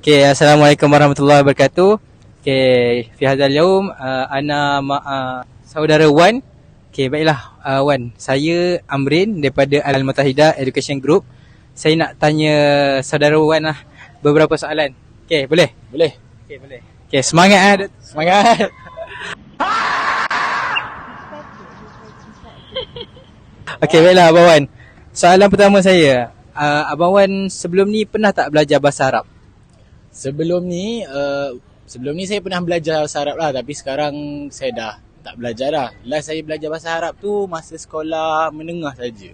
Okay, Assalamualaikum warahmatullahi wabarakatuh. Okay, fi hadzal yaum ana saudara Wan. Okay, baiklah Wan. Saya Amrin daripada Al Mutahidah Education Group. Saya nak tanya saudara Wan lah beberapa soalan. Okay, boleh? Boleh. Okay, boleh. Okay, semangat. Semangat. Okay, baiklah Abang Wan. Soalan pertama saya, Abang Wan sebelum ni pernah tak belajar bahasa Arab? Sebelum ni saya pernah belajar bahasa Arab lah, tapi sekarang saya dah tak belajar dah. Last saya belajar bahasa Arab tu masa sekolah menengah saja.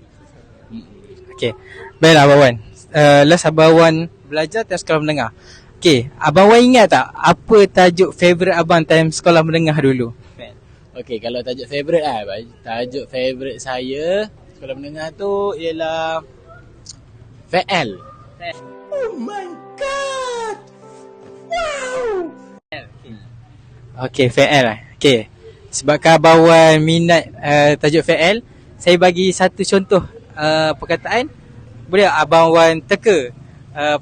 Okay, baiklah Abang Wan. Last Abang Wan belajar time sekolah menengah. Okay, Abang Wan ingat tak apa tajuk favourite abang time sekolah menengah dulu? Okey, kalau tajuk favourite lah, tajuk favourite saya sekolah menengah tu ialah FL. Oh my god! Wow! Okay, FL lah. Okay, sebabkan Abang Wan minat tajuk FL, saya bagi satu contoh perkataan. Boleh Abang Wan teka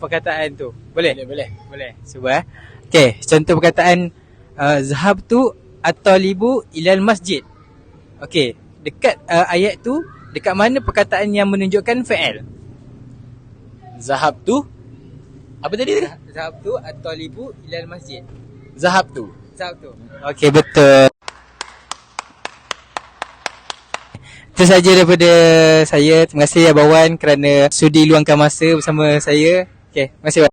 perkataan tu? Boleh? Boleh. Cuba Okay, contoh perkataan zahabtu at-talibu ilal masjid. Okay, dekat ayat tu, dekat mana perkataan yang menunjukkan fa'al? Zahab tu? Apa tadi? Zahabtu at-talibu ilal masjid. Zahab tu. Okay, betul. Itu saja daripada saya. Terima kasih Abang Wan kerana sudi luangkan masa bersama saya. Okay, terima kasih.